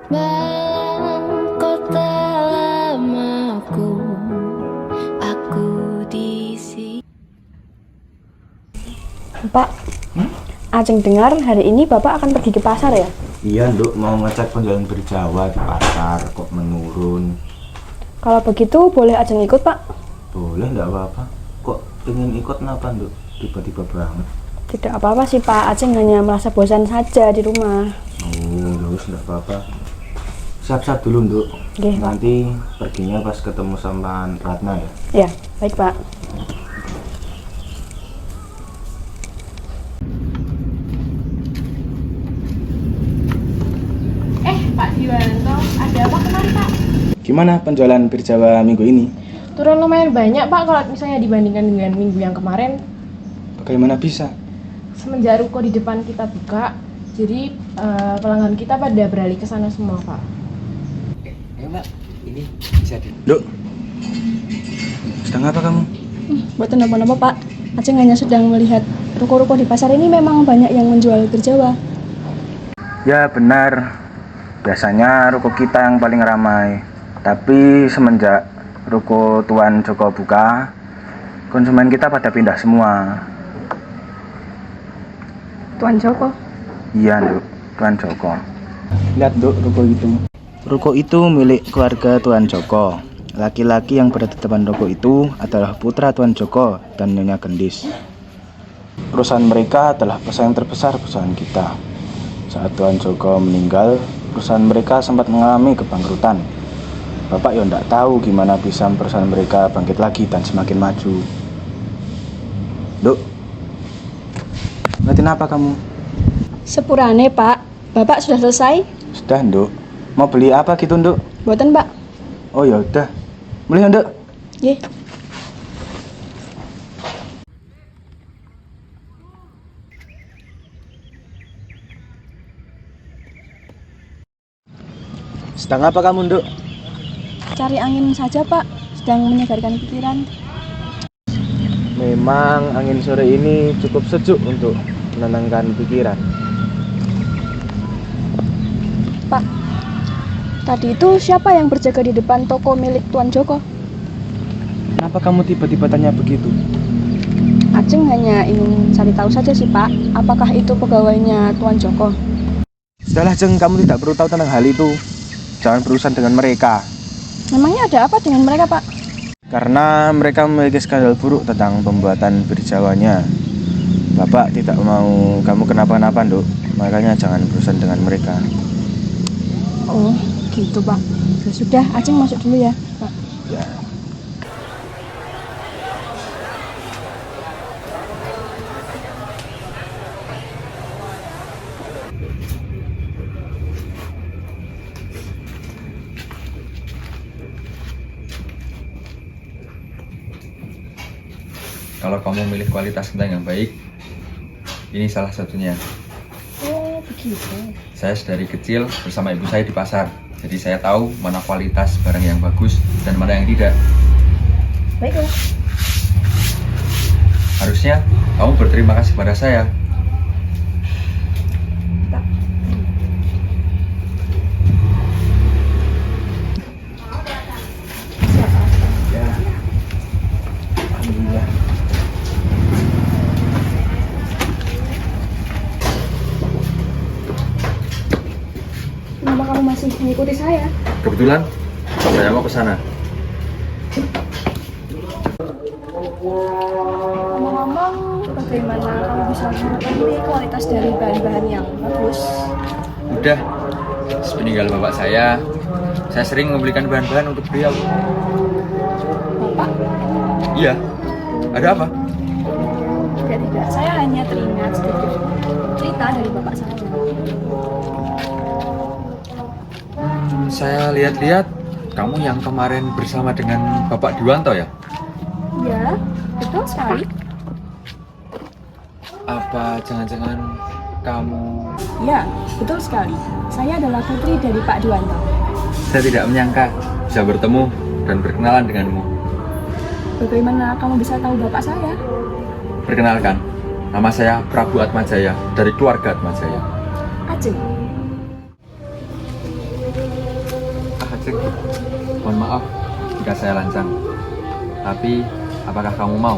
Malam kota lamaku, aku di sini. Pak, Ajeng dengar hari ini Bapak akan pergi ke pasar ya? Iya, Nduk, mau ngecek penjualan berjawa di pasar kok menurun. Kalau begitu boleh Ajeng ikut Pak? Boleh, nggak apa-apa. Kok pengen ikut kenapa, Nduk? Tiba-tiba banget. Tidak apa-apa sih Pak, Ajeng hanya merasa bosan saja di rumah. Oh, terus nggak apa-apa. Siap-siap dulu, Nduk. Oke, Pak. Nanti perginya pas ketemu sama Ratna ya. Ya, baik Pak. Pak Diwanto, ada apa kemarin Pak? Gimana penjualan berjawa minggu ini? Turun lumayan banyak Pak kalau misalnya dibandingkan dengan minggu yang kemarin. Bagaimana bisa? Semenjak ruko di depan kita buka, jadi pelanggan kita pada beralih ke sana semua Pak. Ayo Mbak, ini bisa di... Nduk, sedang apa kamu? Buat apa-apa Pak, Ajeng hanya sedang melihat ruko-ruko di pasar ini memang banyak yang menjual berjawa. Ya, benar. Biasanya ruko kita yang paling ramai. Tapi semenjak ruko Tuan Joko buka, konsumen kita pada pindah semua. Tuan Joko? Iya, Nduk, Tuan Joko. Lihat, Nduk, ruko itu. Ruko itu milik keluarga Tuan Joko. Laki-laki yang berada di depan ruko itu adalah putra Tuan Joko dan Nyonya Gendis. Perusahaan mereka adalah pesaing terbesar perusahaan kita. Saat Tuan Joko meninggal, perusahaan mereka sempat mengalami kebangkrutan. Bapak ya nggak tahu gimana bisa perusahaan mereka bangkit lagi dan semakin maju. Nduk, ngeliatin apa kamu? Sepurane Pak, Bapak sudah selesai? Sudah, Nduk. Mau beli apa gitu, Nduk? Buatan Pak? Oh ya udah. Beli, Nduk. Ye. Sedang apa kamu, Nduk? Cari angin saja Pak, sedang menyegarkan pikiran. Memang angin sore ini cukup sejuk untuk menenangkan pikiran. Pak, tadi itu siapa yang berjaga di depan toko milik Tuan Joko? Kenapa kamu tiba-tiba tanya begitu? Ajeng hanya ingin cari tahu saja sih Pak, apakah itu pegawainya Tuan Joko? Sudahlah, Jeng, kamu tidak perlu tahu tentang hal itu. Jangan berurusan dengan mereka. Memangnya ada apa dengan mereka Pak? Karena mereka memiliki skandal buruk tentang pembuatan berjawanya. Bapak tidak mau kamu kenapa-napa, Nduk. Makanya jangan berurusan dengan mereka. Oh, gitu Pak. Ya sudah, Ajeng masuk dulu ya Pak. Ya. Kalau kamu memilih kualitas kentang yang baik, ini salah satunya. Oh, begitu. Saya dari kecil bersama ibu saya di pasar, jadi saya tahu mana kualitas barang yang bagus dan mana yang tidak. Baiklah. Harusnya kamu berterima kasih pada saya. Ya. Alhamdulillah. Kenapa kamu masih mengikuti saya? Kebetulan saya mau ke sana. Ngomong-ngomong, bagaimana kamu bisa mengetahui kualitas dari bahan-bahan yang bagus? Udah, sepeninggal bapak saya sering membelikan bahan-bahan untuk beliau. Bapak? Iya, ada apa? Tidak, saya hanya teringat sedikit cerita dari bapak saja. Saya lihat-lihat kamu yang kemarin bersama dengan Bapak Diwanto ya? Ya, betul sekali. Apa jangan-jangan kamu... Ya, betul sekali. Saya adalah putri dari Pak Diwanto. Saya tidak menyangka bisa bertemu dan berkenalan denganmu. Bagaimana kamu bisa tahu bapak saya? Perkenalkan, nama saya Prabu Atmajaya dari keluarga Atmajaya. Ajeng. Ajeng, mohon maaf jika saya lancang. Tapi, apakah kamu mau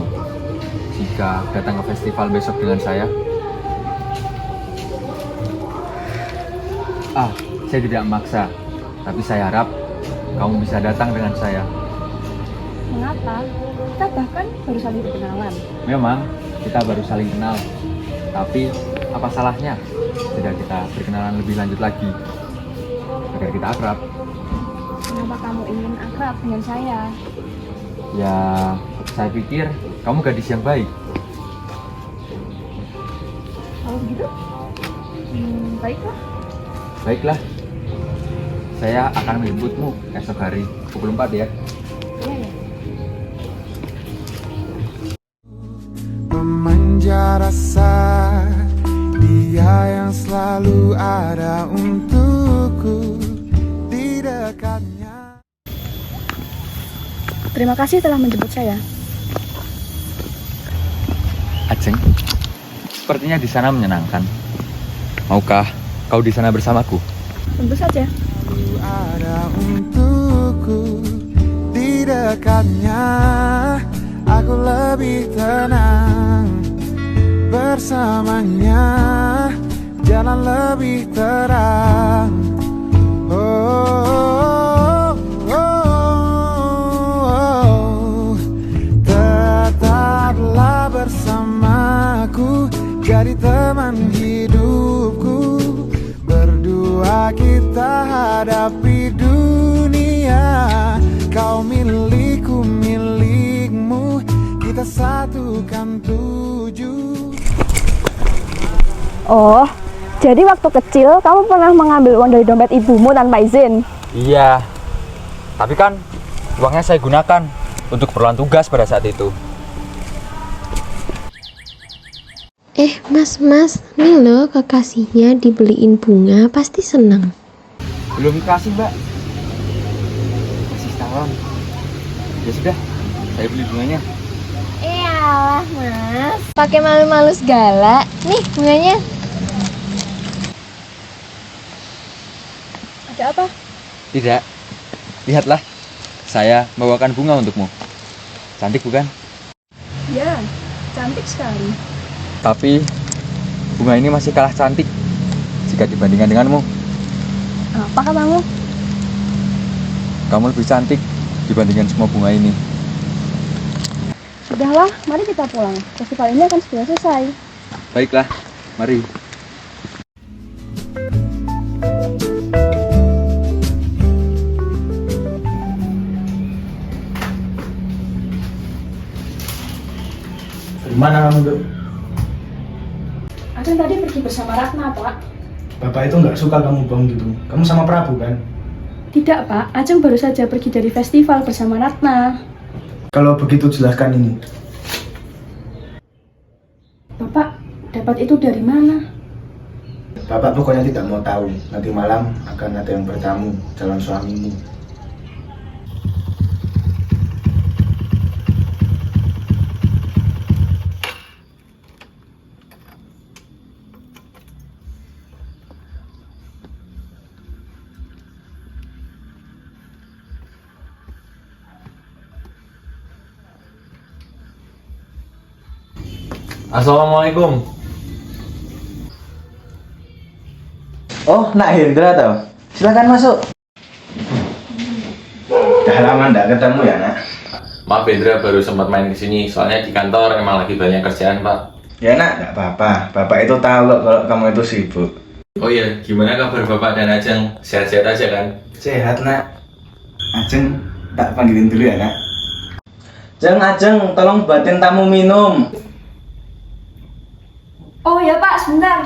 jika datang ke festival besok dengan saya? Saya tidak memaksa, tapi saya harap kamu bisa datang dengan saya. Mengapa? Kita bahkan baru saling berkenalan. Memang, kita baru saling kenal. Tapi, apa salahnya jika kita berkenalan lebih lanjut lagi? Agar kita akrab. Kenapa kamu ingin akrab dengan saya? Ya, saya pikir kamu gadis yang baik. Kalau begitu, baiklah. Baiklah, saya akan menjemputmu esok hari pukul 4 ya. Iya ya. Memanja rasa dia yang selalu ada untukku di dekatnya. Terima kasih telah menjemput saya. Ajeng, sepertinya di sana menyenangkan. Maukah kau di sana bersamaku? Tentu saja. Selalu ada untukku di dekatnya. Aku lebih tenang bersamanya, jalan lebih terang. Tetaplah bersamaku, jadi teman hidupku. Berdua kita hadapi dunia. Kau milikku, milikmu, kita satukan tujuh. Oh, jadi waktu kecil kamu pernah mengambil uang dari dompet ibumu tanpa izin? Iya, tapi kan uangnya saya gunakan untuk keperluan tugas pada saat itu. Mas, nih loh kekasihnya dibeliin bunga, pasti seneng. Belum dikasih, Mbak. Masih setahun. Ya sudah, saya beli bunganya. Iyalah mas, pakai malu-malu segala. Nih bunganya. Ada apa? Tidak. Lihatlah, saya membawakan bunga untukmu. Cantik bukan? Ya, cantik sekali. Tapi bunga ini masih kalah cantik jika dibandingkan denganmu. Apa katamu? Kamu lebih cantik dibandingkan semua bunga ini. Sudahlah, mari kita pulang. Festival ini akan segera selesai. Baiklah, mari. Gimana kamu, Dok? Aceng tadi pergi bersama Ratna, Pak. Bapak itu nggak suka kamu bohong gitu. Kamu sama Prabu kan? Tidak, Pak. Aceng baru saja pergi dari festival bersama Ratna. Kalau begitu jelaskan ini. Bapak dapat itu dari mana? Bapak pokoknya tidak mau tahu. Nanti malam akan ada yang bertamu, calon suamimu. Assalamualaikum. Oh, Nak Hendra tau. Silakan masuk. Udah lama nggak ketemu ya, Nak? Maaf Hendra, baru sempat main kesini, soalnya di kantor emang lagi banyak kerjaan Pak. Ya, Nak, nggak apa-apa. Bapak itu tahu kok kalau kamu itu sibuk. Oh iya, gimana kabar Bapak dan Ajeng? Sehat-sehat aja kan? Sehat, Nak. Ajeng, tak panggilin dulu ya, Nak. Ajeng, tolong buatin tamu minum. Oh ya, Pak, sebentar.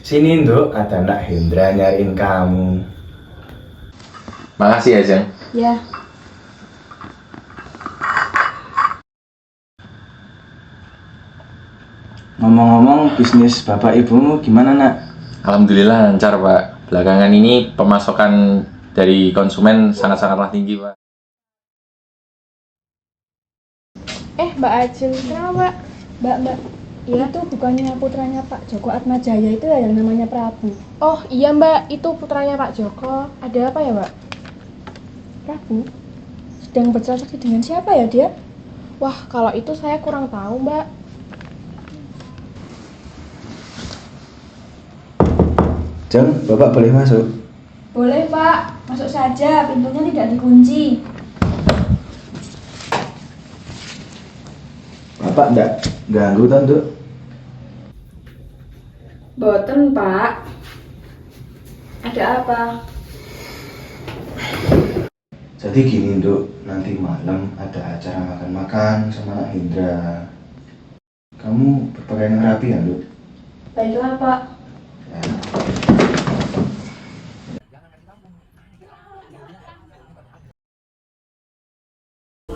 Sini, Nduk, ada Nak Hendra nyariin kamu. Makasih Ajeng. Ya. Ngomong-ngomong, bisnis bapak ibumu gimana, Nak? Alhamdulillah lancar Pak. Belakangan ini pemasokan dari konsumen sangat-sangatlah tinggi Pak. Mbak Ajeng, kenapa Mbak? Mbak, Ya, itu bukannya putranya Pak Joko Atmajaya itu ya yang namanya Prabu. Oh iya mbak, itu putranya Pak Joko. Ada apa ya mbak? Prabu sedang bertransaksi dengan siapa ya dia? Wah kalau itu saya kurang tahu mbak. Jeng, Bapak boleh masuk? Boleh Pak, masuk saja, pintunya tidak dikunci. Bapak enggak ganggu toh, Nduk? Boten Pak. Ada apa? Jadi gini, Nduk, nanti malam ada acara makan-makan sama anak Hendra. Kamu berpakaian yang rapi ya, Nduk? Baiklah Pak. Ya.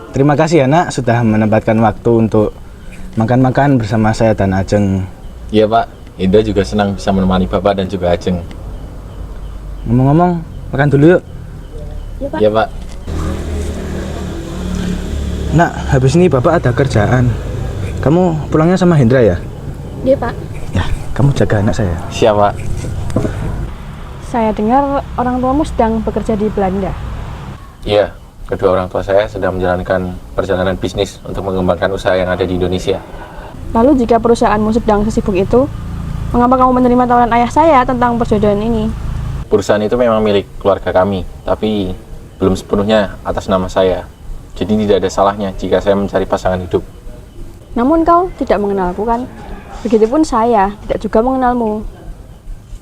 Terima kasih anak sudah menempatkan waktu untuk makan-makan bersama saya dan Ajeng. Iya Pak, Indra juga senang bisa menemani Bapak dan juga Ajeng. Ngomong-ngomong, makan dulu yuk. Iya Pak. Nak, habis ini Bapak ada kerjaan. Kamu pulangnya sama Hendra ya? Iya Pak. Ya, kamu jaga anak saya. Siap Pak. Saya dengar orang tuamu sedang bekerja di Belanda. Iya, kedua orang tua saya sedang menjalankan perjalanan bisnis untuk mengembangkan usaha yang ada di Indonesia. Lalu jika perusahaanmu sedang sesibuk itu, mengapa kamu menerima tawaran ayah saya tentang perjodohan ini? Perusahaan itu memang milik keluarga kami, tapi belum sepenuhnya atas nama saya. Jadi tidak ada salahnya jika saya mencari pasangan hidup. Namun kau tidak mengenalku kan? Begitupun saya tidak juga mengenalmu.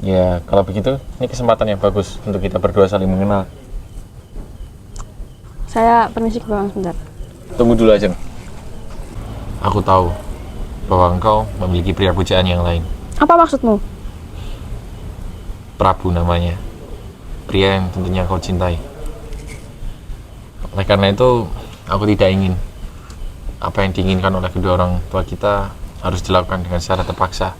Ya, kalau begitu, ini kesempatan yang bagus untuk kita berdua saling mengenal. Saya permisi ke belakang sebentar. Tunggu dulu aja. Aku tahu bahwa engkau memiliki pria pujaan yang lain. Apa maksudmu? Prabu namanya. Pria yang tentunya kau cintai. Oleh karena itu, aku tidak ingin apa yang diinginkan oleh kedua orang tua kita harus dilakukan dengan secara terpaksa.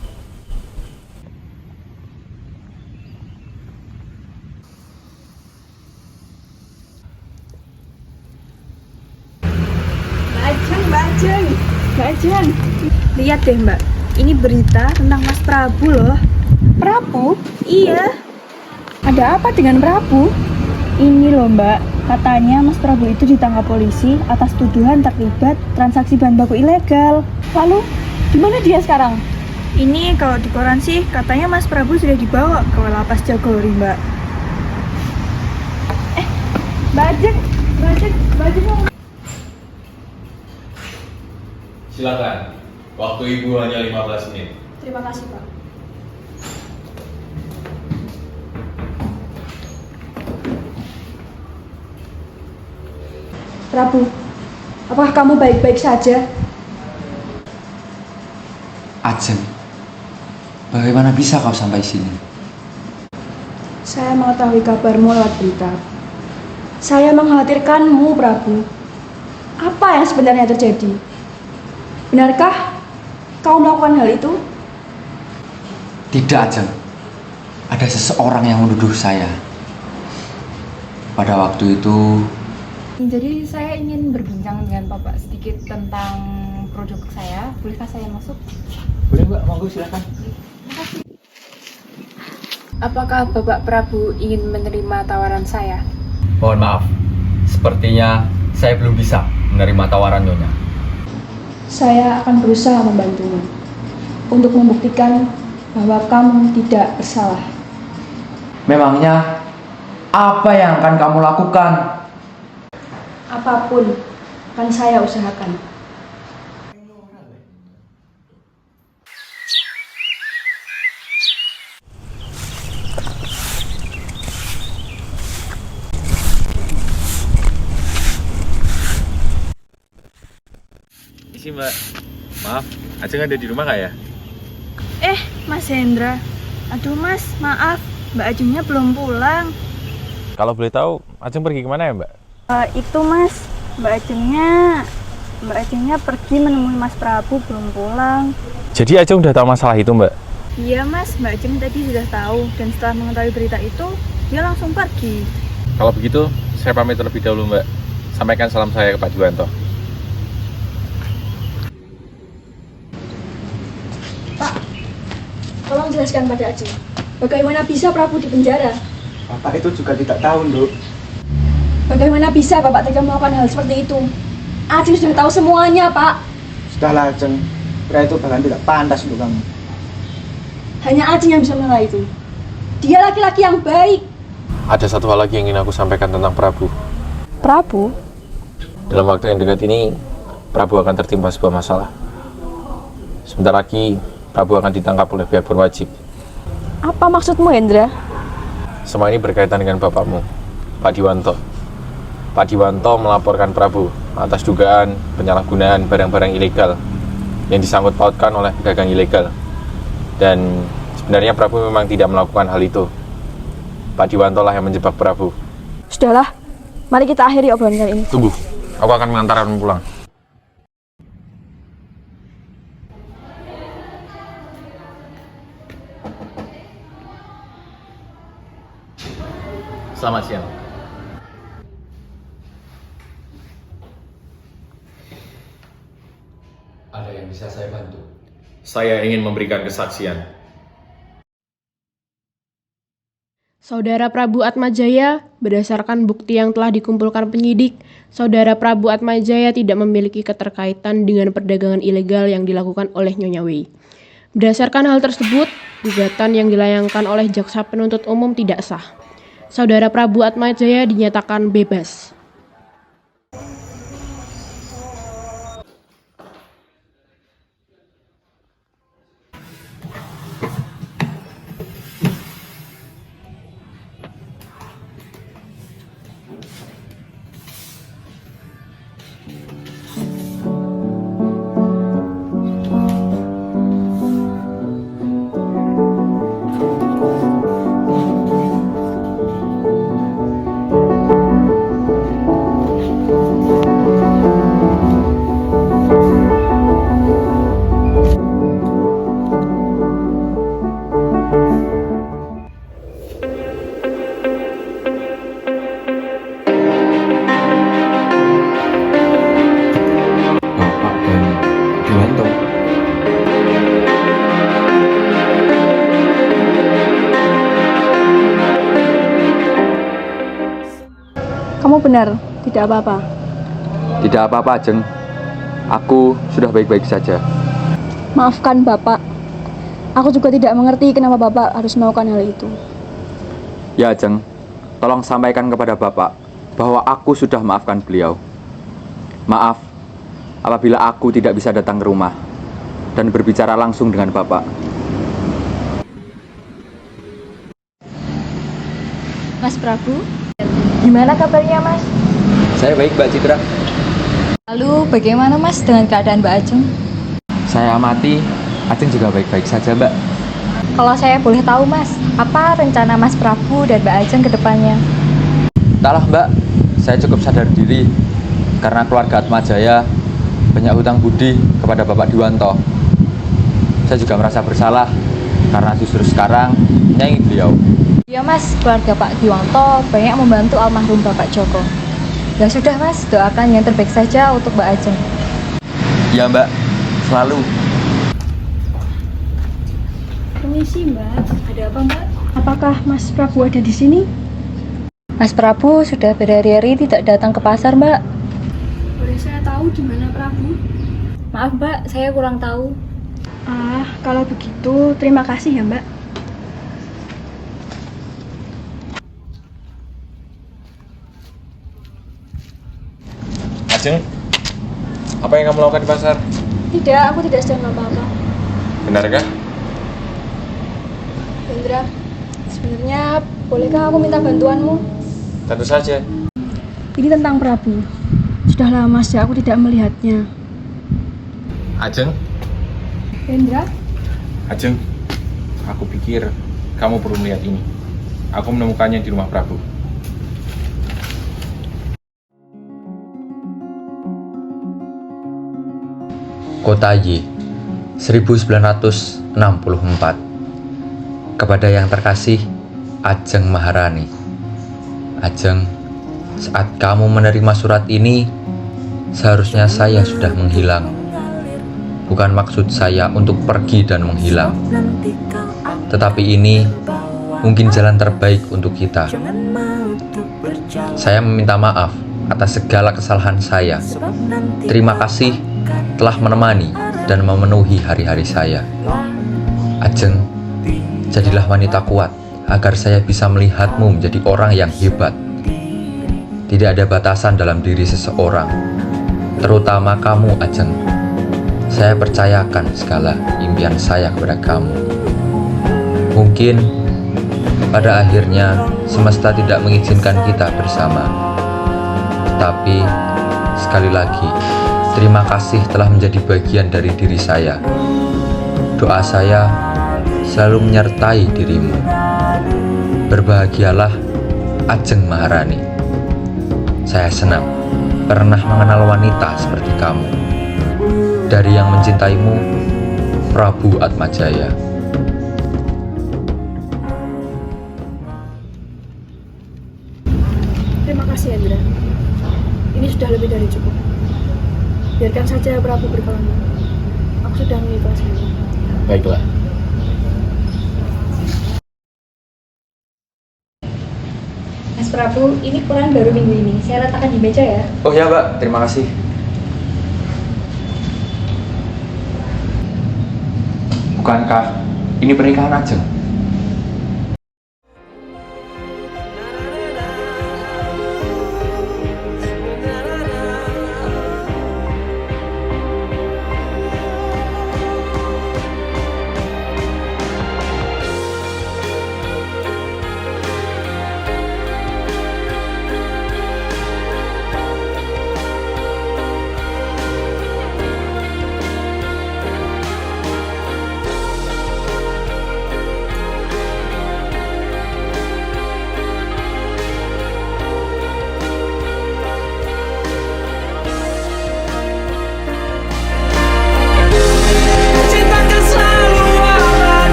Mbak Ajeng, lihat deh Mbak, ini berita tentang Mas Prabu loh. Prabu? Iya. Ada apa dengan Prabu? Ini loh Mbak, katanya Mas Prabu itu ditangkap polisi atas tuduhan terlibat transaksi bahan baku ilegal. Lalu, di mana dia sekarang? Ini kalau di koran sih, katanya Mas Prabu sudah dibawa ke lapas Jagori Mbak. Mbak Ajeng mau... Silakan. Waktu Ibu hanya 15 menit. Terima kasih Pak. Prabu, apakah kamu baik-baik saja? Ajeng, bagaimana bisa kau sampai sini? Saya mengetahui kabarmu lewat berita. Saya mengkhawatirkanmu, Prabu. Apa yang sebenarnya terjadi? Benarkah kau melakukan hal itu? Tidak, Ajeng. Ada seseorang yang menuduh saya. Pada waktu itu... Jadi saya ingin berbincang dengan Bapak sedikit tentang produk saya. Bolehkah saya masuk? Boleh Mbak, monggo silakan. Apakah Bapak Prabu ingin menerima tawaran saya? Mohon maaf, sepertinya saya belum bisa menerima tawaran Nyonya. Saya akan berusaha membantumu untuk membuktikan bahwa kamu tidak bersalah. Memangnya apa yang akan kamu lakukan? Apapun akan saya usahakan. Isi Mbak. Maaf, Ajeng ada di rumah nggak ya? Mas Hendra. Aduh Mas, maaf. Mbak Ajengnya belum pulang. Kalau boleh tahu, Ajeng pergi kemana ya Mbak? Itu Mas, Mbak Ajengnya pergi menemui Mas Prabu belum pulang. Jadi Ajeng udah tahu masalah itu Mbak? Iya Mas, Mbak Ajeng tadi sudah tahu dan setelah mengetahui berita itu, dia langsung pergi. Kalau begitu, saya pamit terlebih dahulu Mbak. Sampaikan salam saya ke Pak Juwanto. Tolong jelaskan pada Ajeng. Bagaimana bisa Prabu dipenjara? Bapak itu juga tidak tahu, Nduk. Bagaimana bisa Bapak tega melakukan hal seperti itu? Ajeng sudah tahu semuanya, Pak. Sudahlah, Ajeng. Pria itu bahkan tidak pantas untuk kamu. Hanya Ajeng yang bisa menilai itu. Dia laki-laki yang baik. Ada satu hal lagi yang ingin aku sampaikan tentang Prabu. Prabu? Dalam waktu yang dekat ini, Prabu akan tertimpa sebuah masalah. Sebentar lagi, Prabu akan ditangkap oleh pihak berwajib. Apa maksudmu, Hendra? Semua ini berkaitan dengan bapakmu, Pak Diwanto. Pak Diwanto melaporkan Prabu atas dugaan penyalahgunaan barang-barang ilegal yang disangkut pautkan oleh pedagang ilegal. Dan sebenarnya Prabu memang tidak melakukan hal itu. Pak Diwanto lah yang menjebak Prabu. Sudahlah, mari kita akhiri obrolan kali ini. Tunggu, aku akan mengantarkanmu pulang. Selamat siang. Ada yang bisa saya bantu? Saya ingin memberikan kesaksian. Saudara Prabu Atmajaya, berdasarkan bukti yang telah dikumpulkan penyidik, Saudara Prabu Atmajaya tidak memiliki keterkaitan dengan perdagangan ilegal yang dilakukan oleh Nyonya Wei. Berdasarkan hal tersebut, gugatan yang dilayangkan oleh jaksa penuntut umum tidak sah. Saudara Prabu Atmajaya dinyatakan bebas. Kamu benar, tidak apa-apa. Tidak apa-apa, Ajeng. Aku sudah baik-baik saja. Maafkan Bapak. Aku juga tidak mengerti kenapa Bapak harus melakukan hal itu. Ya, Ajeng. Tolong sampaikan kepada Bapak bahwa aku sudah maafkan beliau. Maaf apabila aku tidak bisa datang ke rumah dan berbicara langsung dengan Bapak. Mas Prabu, gimana kabarnya Mas? Saya baik, Mbak Citra. Lalu bagaimana Mas dengan keadaan Mbak Ajeng? Saya amati, Ajeng juga baik-baik saja, Mbak. Kalau saya boleh tahu Mas, apa rencana Mas Prabu dan Mbak Ajeng ke depannya? Entahlah, Mbak. Saya cukup sadar diri karena keluarga Atmajaya banyak hutang budi kepada Bapak Diwanto. Saya juga merasa bersalah karena justru sekarang menyayangi beliau. Ya Mas, keluarga Pak Diwanto banyak membantu almarhum Bapak Joko. Ya sudah Mas, doakan yang terbaik saja untuk Mbak Ajeng. Ya Mbak, selalu. Permisi Mbak, ada apa Mbak? Apakah Mas Prabu ada di sini? Mas Prabu sudah berhari-hari tidak datang ke pasar Mbak. Boleh saya tahu di mana Prabu? Maaf Mbak, saya kurang tahu. Kalau begitu terima kasih ya Mbak. Ajeng, apa yang kamu lakukan di pasar? Tidak, aku tidak sedang apa-apa. Benarkah? Hendra, sebenarnya bolehkah aku minta bantuanmu? Tentu saja. Ini tentang Prabu. Sudah lama sejak aku tidak melihatnya. Ajeng? Hendra? Ajeng, aku pikir kamu perlu melihat ini. Aku menemukannya di rumah Prabu. Kota Y, 1964. Kepada yang terkasih, Ajeng Maharani. Ajeng, saat kamu menerima surat ini, seharusnya saya sudah menghilang. Bukan maksud saya untuk pergi dan menghilang. tetapi ini mungkin jalan terbaik untuk kita. Saya meminta maaf atas segala kesalahan saya. Terima kasih telah menemani dan memenuhi hari-hari saya. Ajeng, jadilah wanita kuat agar saya bisa melihatmu menjadi orang yang hebat. Tidak ada batasan dalam diri seseorang, terutama kamu, Ajeng. Saya percayakan segala impian saya kepada kamu. Mungkin pada akhirnya semesta tidak mengizinkan kita bersama. Tapi sekali lagi, terima kasih telah menjadi bagian dari diri saya. Doa saya selalu menyertai dirimu. Berbahagialah, Ajeng Maharani. Saya senang pernah mengenal wanita seperti kamu. Dari yang mencintaimu, Prabu Atmajaya. Terima kasih, Hendra. Ini sudah lebih dari cukup. Biarkan saja Prabu berkelana. Aku sudah mengikhlaskannya. Baiklah. Mas Prabu, ini koran baru minggu ini. Saya letakkan di meja ya. Oh ya Mbak, terima kasih. Bukankah ini pernikahan Ajeng?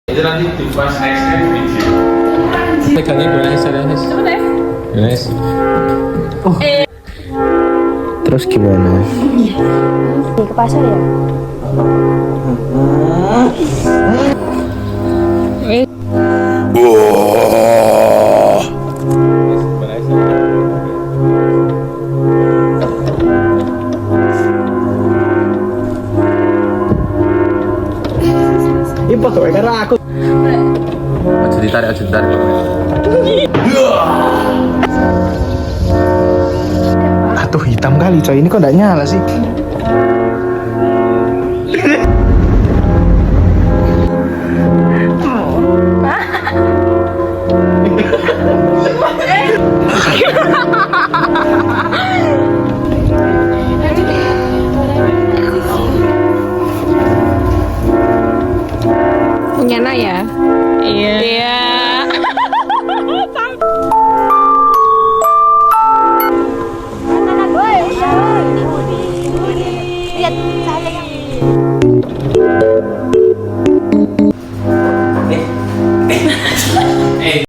Itu nanti di pas nextnya video. Pegangnya gimana sih? Gimana sih? Terus gimana? Ke pasar ya? Ini pokoknya karena aku. Aja ditarik. Aduh, hitam kali coy. Ini kok nggak nyala sih? Nyana ya? Iya. Lihat, saya yang